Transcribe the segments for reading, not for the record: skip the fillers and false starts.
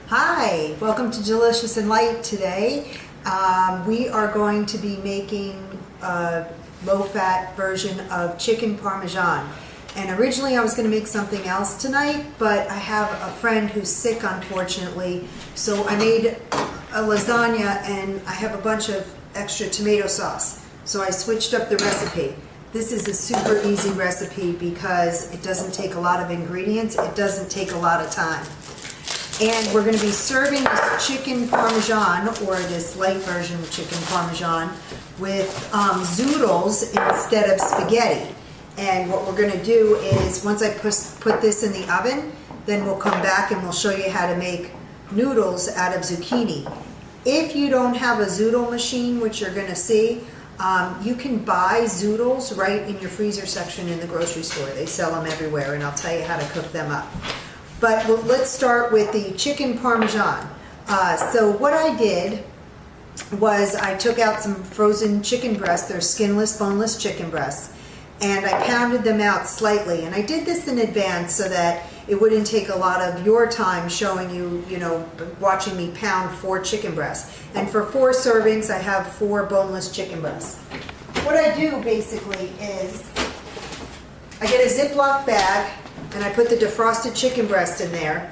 Hi, welcome to Delicious and Light today. We are going to be making a low-fat version of chicken parmesan. And originally I was going to make something else tonight, but I have a friend who's sick, unfortunately. So I made a lasagna and I have a bunch of extra tomato sauce. So I switched up the recipe. This is a super easy recipe because it doesn't take a lot of ingredients. It doesn't take a lot of time. And we're going to be serving this chicken parmesan, or this light version of chicken parmesan, with zoodles instead of spaghetti. And what we're going to do is, once I put this in the oven, then we'll come back and we'll show you how to make noodles out of zucchini. If you don't have a zoodle machine, which you're going to see, you can buy zoodles right in your freezer section in the grocery store. They sell them everywhere, and I'll tell you how to cook them up. But let's start with the chicken parmesan. So what I did was I took out some frozen chicken breasts. They're skinless, boneless chicken breasts. And I pounded them out slightly. And I did this in advance so that it wouldn't take a lot of your time showing you, watching me pound 4 chicken breasts. And for 4 servings, I have 4 boneless chicken breasts. What I do basically is I get a Ziploc bag, and I put the defrosted chicken breast in there,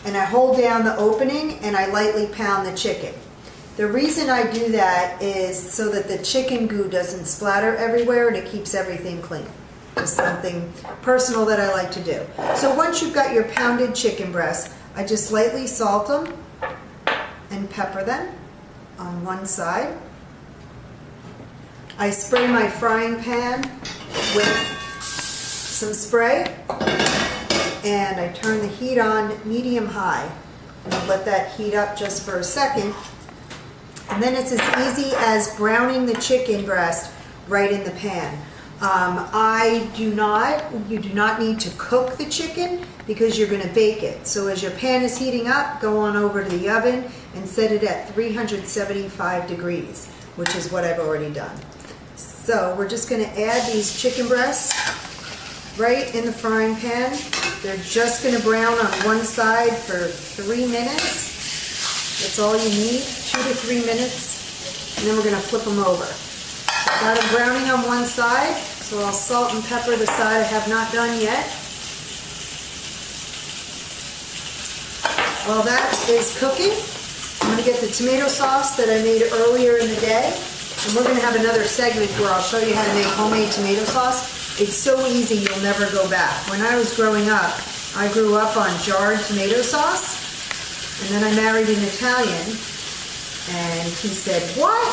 and I hold down the opening and I lightly pound the chicken. The reason I do that is so that the chicken goo doesn't splatter everywhere and it keeps everything clean. Just something personal that I like to do. So once you've got your pounded chicken breasts, I just lightly salt them and pepper them on one side. I spray my frying pan with some spray, and I turn the heat on medium-high, and I'll let that heat up just for a second. And then it's as easy as browning the chicken breast right in the pan. You do not need to cook the chicken because you're going to bake it. So as your pan is heating up, go on over to the oven and set it at 375 degrees, which is what I've already done. So we're just going to add these chicken breasts right in the frying pan. They're just going to brown on one side for 3 minutes. That's all you need, 2 to 3 minutes, and then we're going to flip them over. Got them browning on one side, so I'll salt and pepper the side I have not done yet. While that is cooking, I'm going to get the tomato sauce that I made earlier in the day, and we're going to have another segment where I'll show you how to make homemade tomato sauce. It's so easy, you'll never go back. When I was growing up, I grew up on jarred tomato sauce, and then I married an Italian, and he said, "What?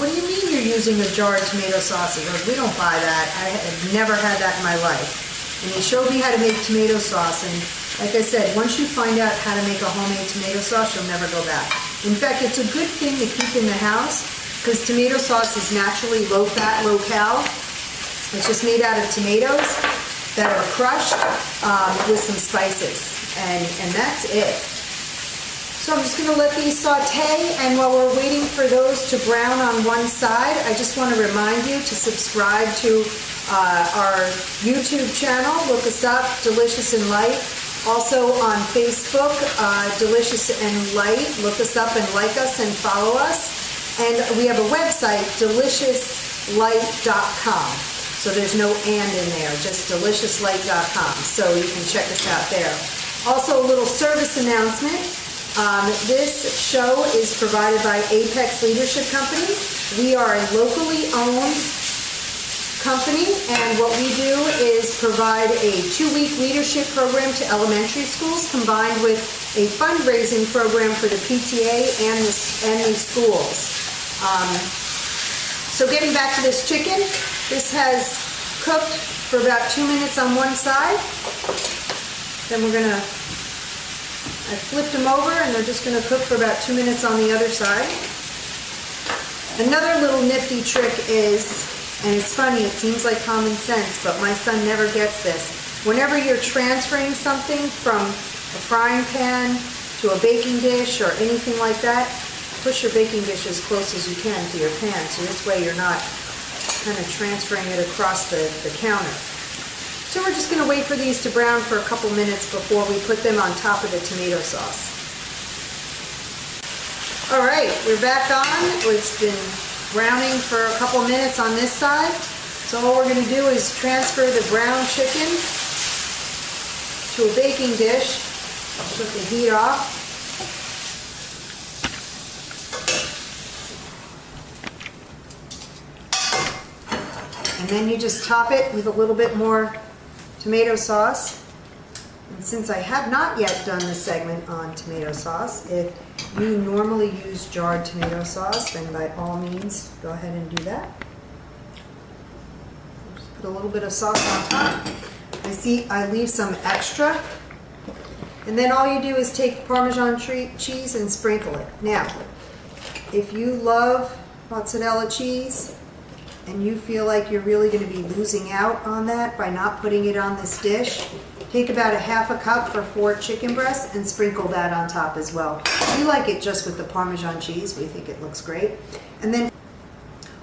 What do you mean you're using a jarred tomato sauce?" He goes, "We don't buy that. I have never had that in my life." And he showed me how to make tomato sauce, and like I said, once you find out how to make a homemade tomato sauce, you'll never go back. In fact, it's a good thing to keep in the house, because tomato sauce is naturally low-fat, low-cal. It's just made out of tomatoes that are crushed with some spices, and that's it. So I'm just going to let these saute, and while we're waiting for those to brown on one side, I just want to remind you to subscribe to our YouTube channel. Look us up, Delicious and Light. Also on Facebook, Delicious and Light. Look us up and like us and follow us. And we have a website, deliciouslight.com. So there's no "and" in there, just deliciouslight.com. So you can check us out there. Also, a little service announcement. This show is provided by Apex Leadership Company. We are a locally owned company, and what we do is provide a 2-week leadership program to elementary schools combined with a fundraising program for the PTA and the schools. So getting back to this chicken, this has cooked for about 2 minutes on one side. Then I flipped them over, and they're just going to cook for about 2 minutes on the other side. Another little nifty trick is, and it's funny, it seems like common sense, but my son never gets this. Whenever you're transferring something from a frying pan to a baking dish or anything like that, push your baking dish as close as you can to your pan, so this way you're not kind of transferring it across the counter. So we're just going to wait for these to brown for a couple minutes before we put them on top of the tomato sauce. All right, we're back on. It's been browning for a couple minutes on this side. So all we're going to do is transfer the brown chicken to a baking dish. Put the heat off. And then you just top it with a little bit more tomato sauce. And since I have not yet done this segment on tomato sauce, if you normally use jarred tomato sauce, then by all means go ahead and do that. Just put a little bit of sauce on top. I leave some extra. And then all you do is take Parmesan cheese and sprinkle it. Now, if you love mozzarella cheese and you feel like you're really going to be losing out on that by not putting it on this dish, take about a half a cup for 4 chicken breasts and sprinkle that on top as well. We like it just with the Parmesan cheese. We think it looks great. And then,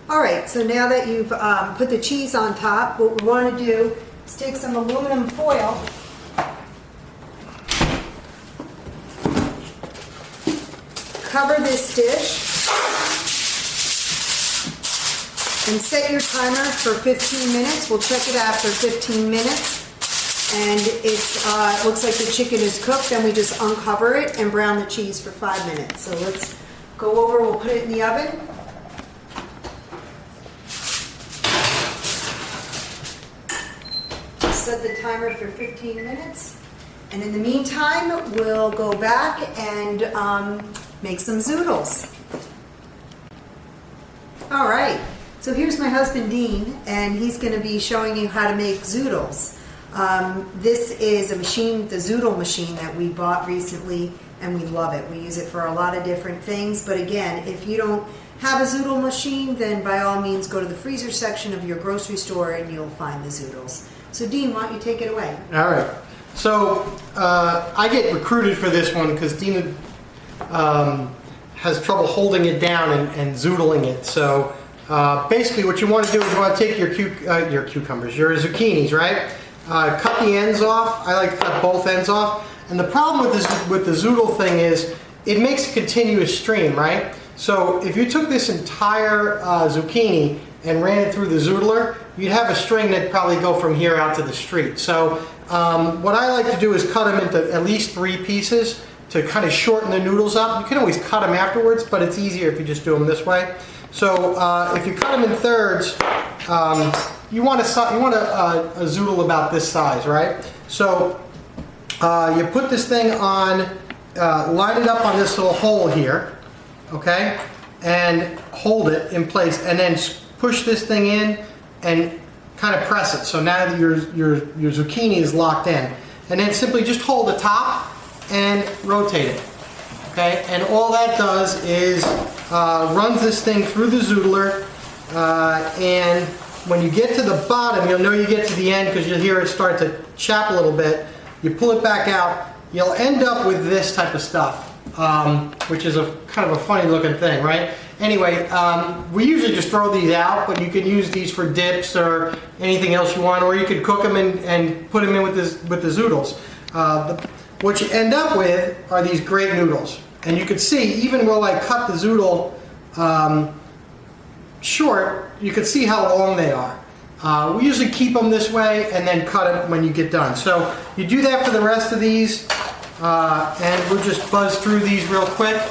all right, so now that you've put the cheese on top, what we want to do is take some aluminum foil, cover this dish, and set your timer for 15 minutes. We'll check it after 15 minutes. And it looks like the chicken is cooked, then we just uncover it and brown the cheese for 5 minutes. So let's go over, we'll put it in the oven. Set the timer for 15 minutes. And in the meantime, we'll go back and make some zoodles. All right, so here's my husband Dean, and he's going to be showing you how to make zoodles. This is a machine, the Zoodle machine that we bought recently, and we love it. We use it for a lot of different things, but again, if you don't have a Zoodle machine, then by all means go to the freezer section of your grocery store and you'll find the Zoodles. So Dean, why don't you take it away? All right. So I get recruited for this one because Dina has trouble holding it down and zoodling it. So basically what you want to do is you want to take your cucumbers, your zucchinis, right? Cut the ends off. I like to cut both ends off. And the problem with the zoodle thing is it makes a continuous stream, right? So if you took this entire zucchini and ran it through the zoodler, you'd have a string that'd probably go from here out to the street. So what I like to do is cut them into at least 3 pieces to kind of shorten the noodles up. You can always cut them afterwards, but it's easier if you just do them this way. So if you cut them in thirds, you want a zoodle about this size, right? So you put this thing on, line it up on this little hole here, okay? And hold it in place, and then push this thing in and kind of press it. So now that your zucchini is locked in. And then simply just hold the top and rotate it, okay? And all that does is runs this thing through the zoodler, and when you get to the bottom, you'll know you get to the end because you'll hear it start to chap a little bit. You pull it back out, you'll end up with this type of stuff, which is a kind of a funny looking thing, right? Anyway, we usually just throw these out, but you can use these for dips or anything else you want, or you could cook them and put them in with the zoodles. What you end up with are these great noodles. And you can see, even though I cut the zoodle short, you can see how long they are. We usually keep them this way and then cut them when you get done. So you do that for the rest of these, and we'll just buzz through these real quick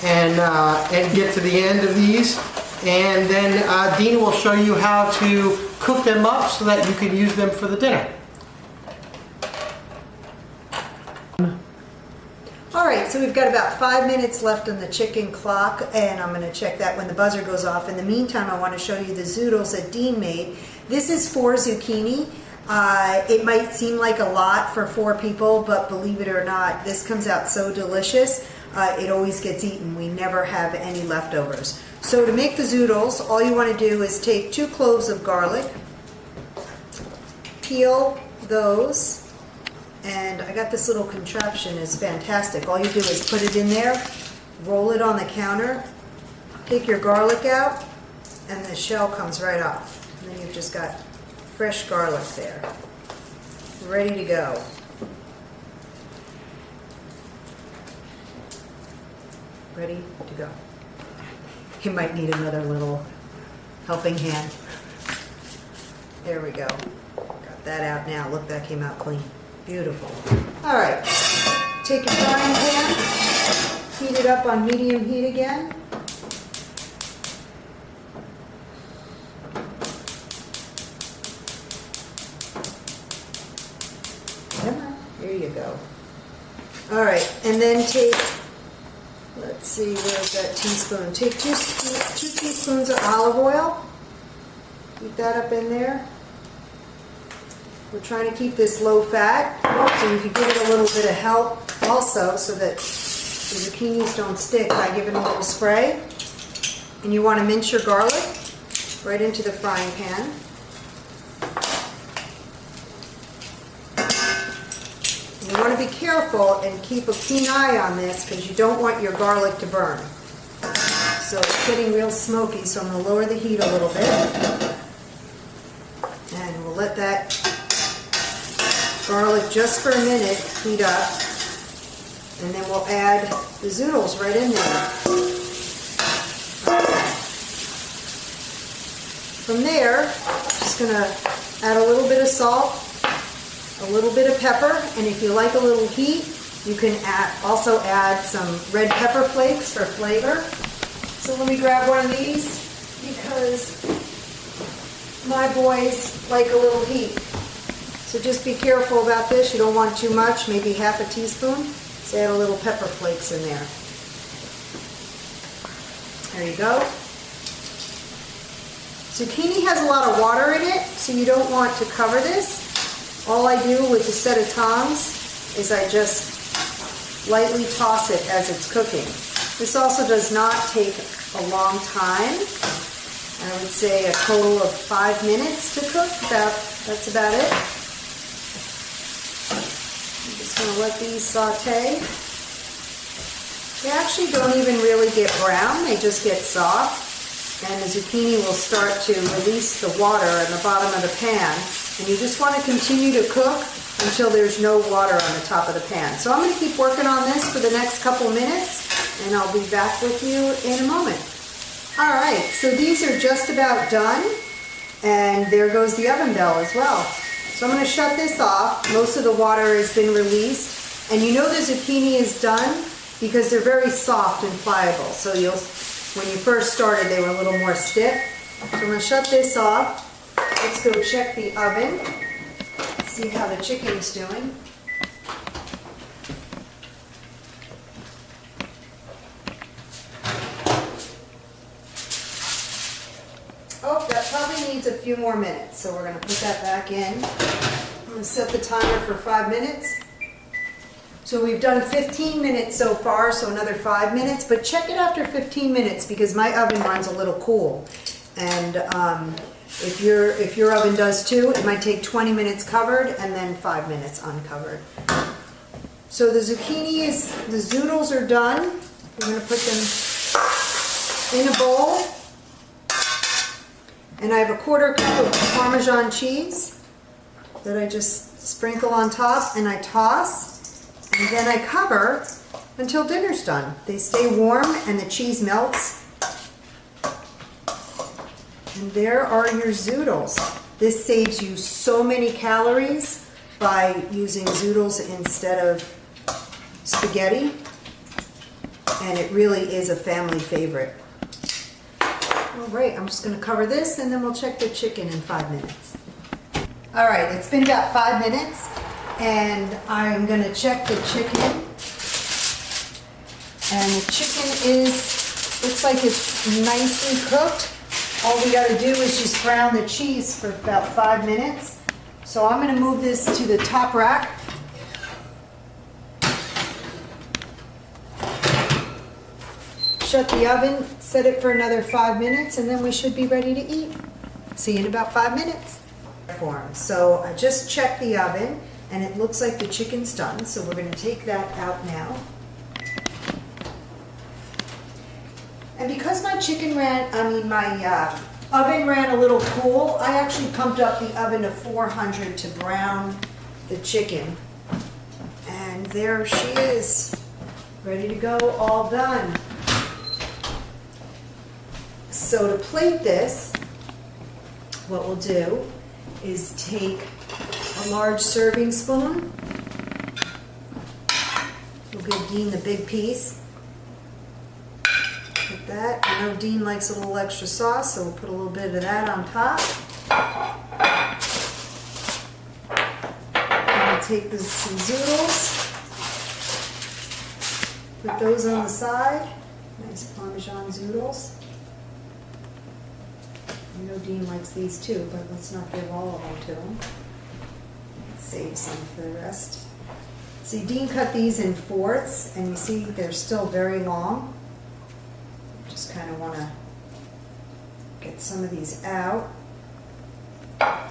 and get to the end of these. And then Dina will show you how to cook them up so that you can use them for the dinner. All right, so we've got about 5 minutes left on the chicken clock, and I'm going to check that when the buzzer goes off. In the meantime, I want to show you the zoodles that Dean made. This is 4 zucchini. It might seem like a lot for 4 people, but believe it or not, this comes out so delicious. It always gets eaten. We never have any leftovers. So to make the zoodles, all you want to do is take 2 cloves of garlic, peel those. And I got this little contraption, it's fantastic. All you do is put it in there, roll it on the counter, take your garlic out, and the shell comes right off. And then you've just got fresh garlic there, ready to go. Ready to go. It might need another little helping hand. There we go. Got that out now. Look, that came out clean. Beautiful. All right. Take your frying pan, heat it up on medium heat again. Come on. There you go. All right, and then take, let's see, where's that teaspoon? Take two teaspoons of olive oil. Keep that up in there. We're trying to keep this low fat, so you can give it a little bit of help also so that the zucchinis don't stick by giving a little spray. And you want to mince your garlic right into the frying pan. You want to be careful and keep a keen eye on this because you don't want your garlic to burn. So it's getting real smoky, so I'm going to lower the heat a little bit. And we'll let that garlic just for a minute heat up. And then we'll add the zoodles right in there. From there, just going to add a little bit of salt, a little bit of pepper, and if you like a little heat, you can also add some red pepper flakes for flavor. So let me grab one of these because my boys like a little heat. So just be careful about this. You don't want too much, maybe half a teaspoon. So add a little pepper flakes in there. There you go. Zucchini has a lot of water in it, so you don't want to cover this. All I do with a set of tongs is I just lightly toss it as it's cooking. This also does not take a long time. I would say a total of 5 minutes to cook. That's about it. I'm just going to let these saute. They actually don't even really get brown. They just get soft. And the zucchini will start to release the water in the bottom of the pan. And you just want to continue to cook until there's no water on the top of the pan. So I'm going to keep working on this for the next couple minutes, and I'll be back with you in a moment. All right, so these are just about done, and there goes the oven bell as well. So I'm going to shut this off. Most of the water has been released, and you know the zucchini is done because they're very soft and pliable. So when you first started, they were a little more stiff. So I'm going to shut this off. Let's go check the oven, see how the chicken's doing. Oh, that probably needs a few more minutes, so we're going to put that back in. I'm going to set the timer for 5 minutes. So we've done 15 minutes so far, so another 5 minutes, but check it after 15 minutes because my oven runs a little cool. And if your oven does too, it might take 20 minutes covered and then 5 minutes uncovered. So the zoodles are done. We're going to put them in a bowl. And I have a 1/4 cup of Parmesan cheese that I just sprinkle on top and I toss. And then I cover until dinner's done. They stay warm and the cheese melts. And there are your zoodles. This saves you so many calories by using zoodles instead of spaghetti. And it really is a family favorite. All right, I'm just going to cover this and then we'll check the chicken in 5 minutes. All right, it's been about 5 minutes and I'm going to check the chicken. And the chicken looks like it's nicely cooked. All we got to do is just brown the cheese for about 5 minutes. So I'm going to move this to the top rack. Shut the oven, set it for another 5 minutes, and then we should be ready to eat. See you in about 5 minutes. So I just checked the oven, and it looks like the chicken's done. So we're going to take that out now. And because my oven ran a little cool, I actually pumped up the oven to 400 to brown the chicken. And there she is, ready to go, all done. So to plate this, what we'll do is take a large serving spoon. We'll give Dean the big piece. Like that. I know Dean likes a little extra sauce, so we'll put a little bit of that on top. And we'll take some Zoodles. Put those on the side. Nice Parmesan Zoodles. I know Dean likes these too, but let's not give all of them to him. Let's save some for the rest. See, Dean cut these in fourths, and you see they're still very long. Just kind of want to get some of these out. And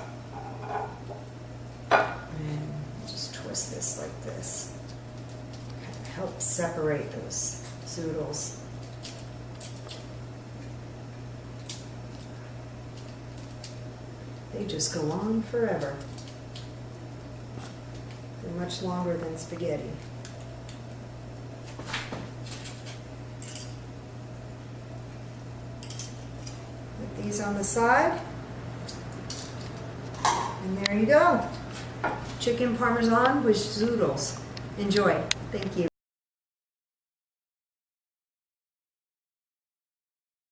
just twist this like this. Kind of help separate those Zoodles. They just go on forever. They're much longer than spaghetti. Put these on the side. And there you go. Chicken Parmesan with Zoodles. Enjoy. Thank you.